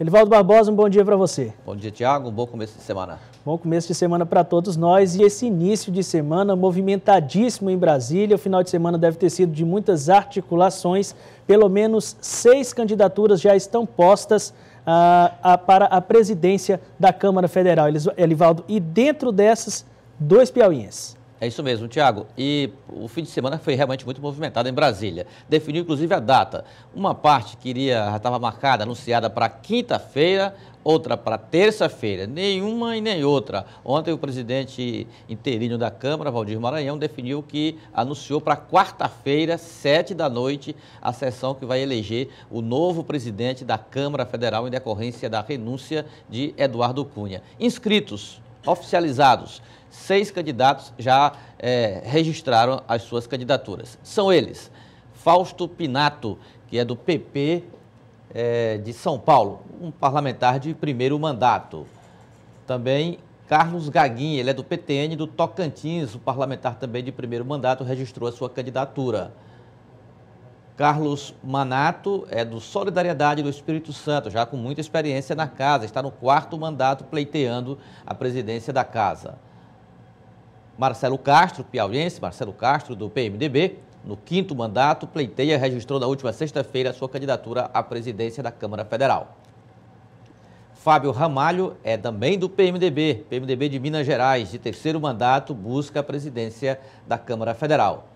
Elivaldo Barbosa, um bom dia para você. Bom dia, Tiago. Um bom começo de semana. Bom começo de semana para todos nós e esse início de semana movimentadíssimo em Brasília. O final de semana deve ter sido de muitas articulações. Pelo menos 6 candidaturas já estão postas para a presidência da Câmara Federal, Elivaldo. E dentro dessas, 2 piauienses. É isso mesmo, Tiago. E o fim de semana foi realmente muito movimentado em Brasília. Definiu, inclusive, a data. Uma parte já estava marcada, anunciada para quinta-feira, outra para terça-feira. Nenhuma e nem outra. Ontem, o presidente interino da Câmara, Valdir Maranhão, anunciou para quarta-feira, 7 da noite, a sessão que vai eleger o novo presidente da Câmara Federal em decorrência da renúncia de Eduardo Cunha. Inscritos, oficializados, 6 candidatos já registraram as suas candidaturas. São eles: Fausto Pinato, que é do PP de São Paulo, um parlamentar de primeiro mandato. Também Carlos Gaguinha, ele é do PTN do Tocantins, um parlamentar também de primeiro mandato, registrou a sua candidatura. Carlos Manato é do Solidariedade do Espírito Santo, já com muita experiência na casa, está no 4º mandato pleiteando a presidência da casa. Marcelo Castro, piauiense, Marcelo Castro, do PMDB, no 5º mandato, pleiteia e registrou na última sexta-feira a sua candidatura à presidência da Câmara Federal. Fábio Ramalho é também do PMDB de Minas Gerais, de 3º mandato, busca a presidência da Câmara Federal.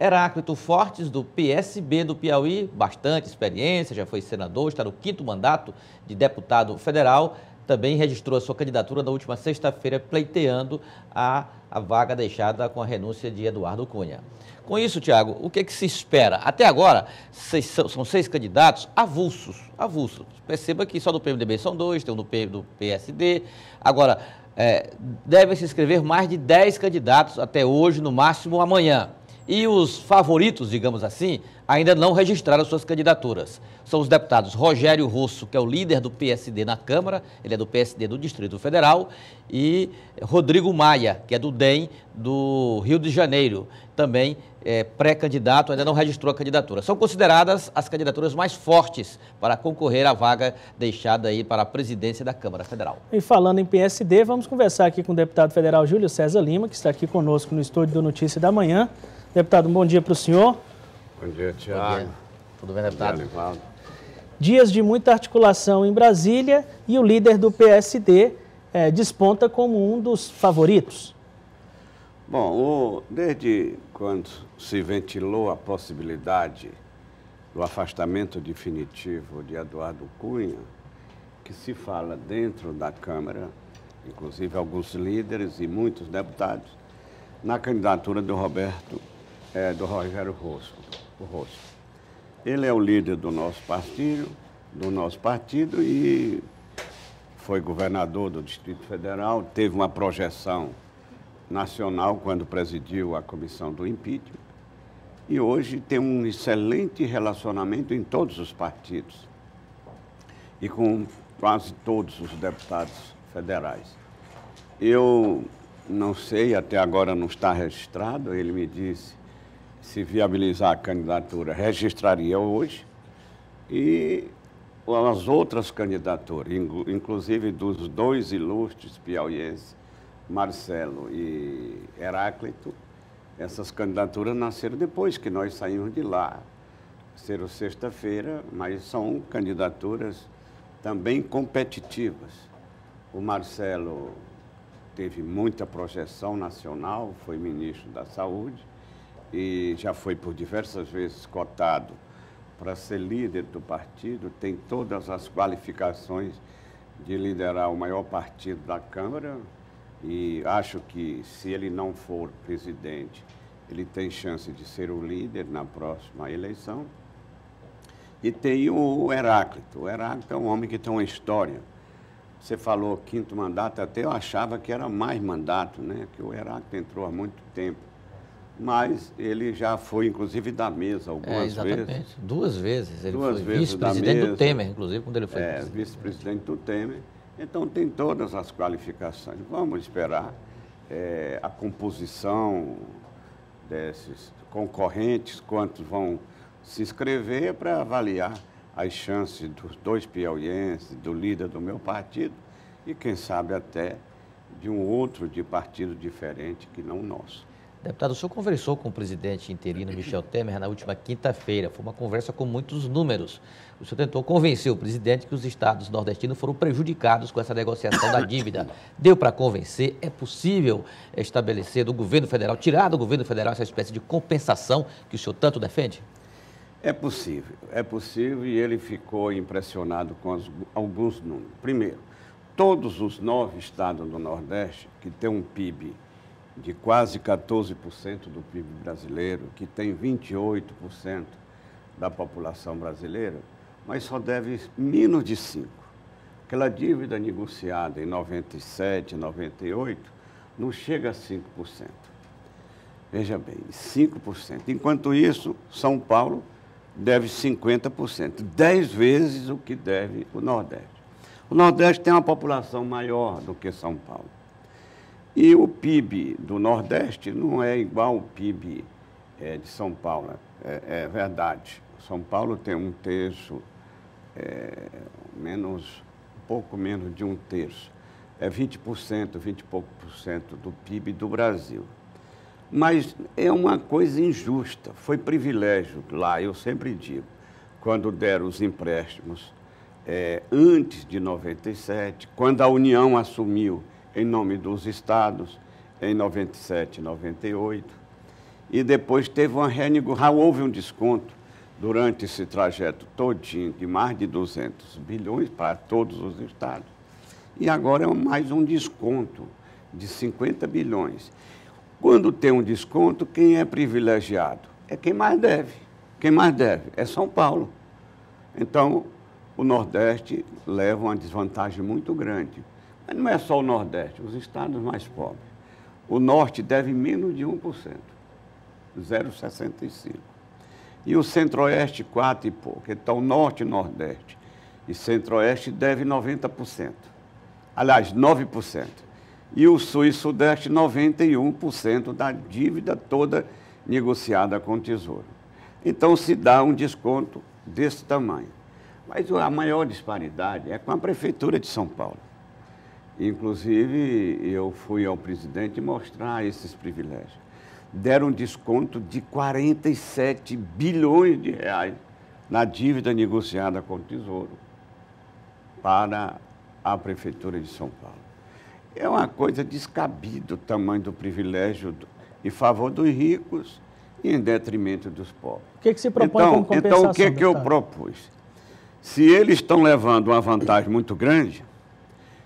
Heráclito Fortes, do PSB do Piauí, bastante experiência, já foi senador, está no 5º mandato de deputado federal, também registrou a sua candidatura na última sexta-feira, pleiteando a vaga deixada com a renúncia de Eduardo Cunha. Com isso, Tiago, o que se espera? Até agora, são 6 candidatos avulsos. Perceba que só do PMDB são 2, tem um do PSD. Agora, devem se inscrever mais de 10 candidatos até hoje, no máximo amanhã. E os favoritos, digamos assim, ainda não registraram suas candidaturas. São os deputados Rogério Rosso, que é o líder do PSD na Câmara, ele é do PSD do Distrito Federal, e Rodrigo Maia, que é do DEM do Rio de Janeiro, também pré-candidato, ainda não registrou a candidatura. São consideradas as candidaturas mais fortes para concorrer à vaga deixada aí para a presidência da Câmara Federal. E falando em PSD, vamos conversar aqui com o deputado federal Júlio César Lima, que está aqui conosco no estúdio do Notícia da Manhã. Deputado, um bom dia para o senhor. Bom dia, Tiago. Bom dia. Tudo bem, deputado? Bom dia, Elivaldo. Dias de muita articulação em Brasília e o líder do PSD desponta como um dos favoritos. Bom, desde quando se ventilou a possibilidade do afastamento definitivo de Eduardo Cunha, que se fala dentro da Câmara, inclusive alguns líderes e muitos deputados, na candidatura do Rogério Rosso. Ele é o líder do nosso partido e foi governador do Distrito Federal, teve uma projeção nacional quando presidiu a comissão do impeachment e hoje tem um excelente relacionamento em todos os partidos e com quase todos os deputados federais. Eu não sei, até agora não está registrado, ele me disse, se viabilizar a candidatura, registraria hoje, e as outras candidaturas, inclusive dos 2 ilustres piauienses, Marcelo e Heráclito, essas candidaturas nasceram depois que nós saímos de lá, serão sexta-feira, mas são candidaturas também competitivas. O Marcelo teve muita projeção nacional, foi ministro da Saúde e já foi por diversas vezes cotado para ser líder do partido, tem todas as qualificações de liderar o maior partido da Câmara e acho que se ele não for presidente, ele tem chance de ser o líder na próxima eleição. E tem o Heráclito. O Heráclito é um homem que tem uma história. Você falou 5º mandato, até eu achava que era mais mandato, né? Que o Heráclito entrou há muito tempo. Mas ele já foi, inclusive, da mesa algumas vezes. 2 vezes. Ele Duas foi vezes vice-presidente do Temer, inclusive, quando ele foi presidente. Vice-presidente do Temer. Então, tem todas as qualificações. Vamos esperar a composição desses concorrentes, quantos vão se inscrever para avaliar as chances dos 2 piauienses, do líder do meu partido e, quem sabe, até de um outro de partido diferente que não o nosso. Deputado, o senhor conversou com o presidente interino Michel Temer na última quinta-feira. Foi uma conversa com muitos números. O senhor tentou convencer o presidente que os estados nordestinos foram prejudicados com essa negociação da dívida. Deu para convencer? É possível estabelecer do governo federal, tirar do governo federal essa espécie de compensação que o senhor tanto defende? É possível e ele ficou impressionado com alguns números. Primeiro, todos os 9 estados do Nordeste, que têm um PIB de quase 14% do PIB brasileiro, que tem 28% da população brasileira, mas só deve menos de 5%. Aquela dívida negociada em 97, 98, não chega a 5%. Veja bem, 5%. Enquanto isso, São Paulo deve 50%, 10 vezes o que deve o Nordeste. O Nordeste tem uma população maior do que São Paulo. E o PIB do Nordeste não é igual ao PIB de São Paulo. É verdade. São Paulo tem 1/3, um pouco menos de 1/3. É 20%, 20 e pouco por cento do PIB do Brasil. Mas é uma coisa injusta. Foi privilégio lá, eu sempre digo, quando deram os empréstimos antes de 97, quando a União assumiu em nome dos estados, em 97, 98, e depois teve uma renegociação, houve um desconto durante esse trajeto todinho de mais de 200 bilhões para todos os estados, e agora é mais um desconto de 50 bilhões. Quando tem um desconto, quem é privilegiado? É quem mais deve. Quem mais deve? É São Paulo. Então, o Nordeste leva uma desvantagem muito grande. Mas não é só o Nordeste, os estados mais pobres. O Norte deve menos de 1%, 0,65%. E o Centro-Oeste, 4 e pouco. Então, Norte e Nordeste e Centro-Oeste deve 90%. Aliás, 9%. E o Sul e Sudeste, 91% da dívida toda negociada com o Tesouro. Então, se dá um desconto desse tamanho. Mas a maior disparidade é com a Prefeitura de São Paulo. Inclusive, eu fui ao presidente mostrar esses privilégios. Deram um desconto de 47 bilhões de reais na dívida negociada com o Tesouro para a Prefeitura de São Paulo. É uma coisa descabida o tamanho do privilégio em favor dos ricos e em detrimento dos pobres. O que se propõe como compensação? Então, o que eu propus? Se eles estão levando uma vantagem muito grande,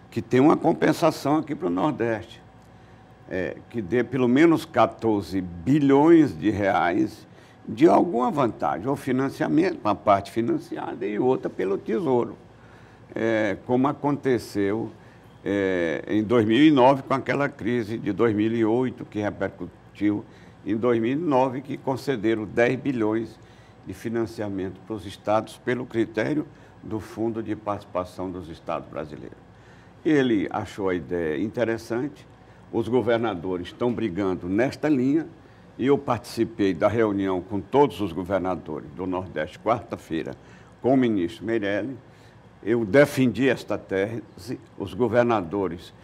que tem uma compensação aqui para o Nordeste, que dê pelo menos 14 bilhões de reais de alguma vantagem, ou financiamento, uma parte financiada e outra pelo Tesouro, como aconteceu em 2009 com aquela crise de 2008, que repercutiu em 2009, que concederam 10 bilhões de financiamento para os estados pelo critério do Fundo de Participação dos Estados Brasileiros. Ele achou a ideia interessante, os governadores estão brigando nesta linha, e eu participei da reunião com todos os governadores do Nordeste, quarta-feira, com o ministro Meirelles. Eu defendi esta tese, os governadores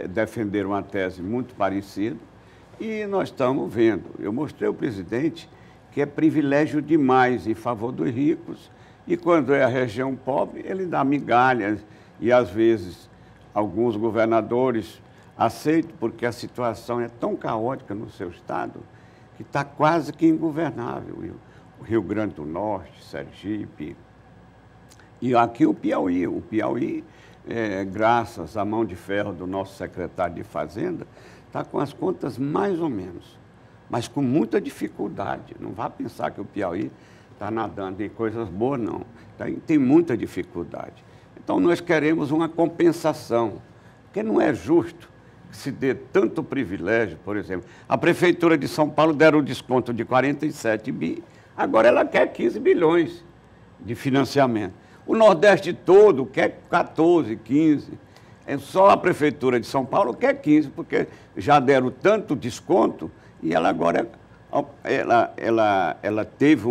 defenderam uma tese muito parecida, e nós estamos vendo. Eu mostrei ao presidente que é privilégio demais em favor dos ricos, e quando é a região pobre, ele dá migalhas, e às vezes alguns governadores aceitam, porque a situação é tão caótica no seu estado, que está quase que ingovernável. O Rio Grande do Norte, Sergipe, e aqui o Piauí. O Piauí, graças à mão de ferro do nosso secretário de Fazenda, está com as contas mais ou menos, mas com muita dificuldade. Não vá pensar que o Piauí está nadando em coisas boas, não. Tem muita dificuldade. Então, nós queremos uma compensação, porque não é justo que se dê tanto privilégio. Por exemplo, a Prefeitura de São Paulo deram um desconto de 47 bi, agora ela quer 15 bilhões de financiamento. O Nordeste todo quer 14, 15. Só a Prefeitura de São Paulo quer 15, porque já deram tanto desconto e ela agora ela teve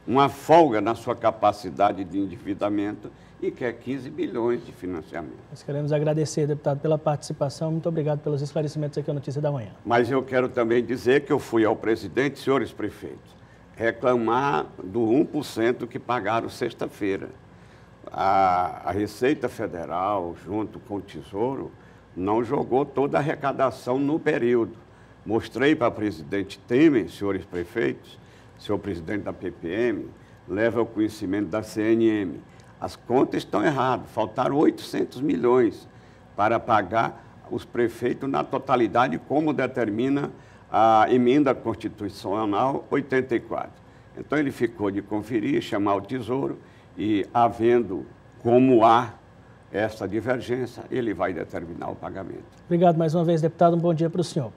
uma folga na sua capacidade de endividamento e quer 15 bilhões de financiamento. Nós queremos agradecer, deputado, pela participação. Muito obrigado pelos esclarecimentos aqui na Notícia da Manhã. Mas eu quero também dizer que eu fui ao presidente, senhores prefeitos, reclamar do 1% que pagaram sexta-feira. A Receita Federal, junto com o Tesouro, não jogou toda a arrecadação no período. Mostrei para o presidente Temer, senhores prefeitos, senhor presidente da PPM, leva ao conhecimento da CNM. As contas estão erradas, faltaram 800 milhões para pagar os prefeitos na totalidade, como determina a emenda constitucional 84. Então ele ficou de conferir, chamar o Tesouro e, havendo como há essa divergência, ele vai determinar o pagamento. Obrigado mais uma vez, deputado. Um bom dia para o senhor.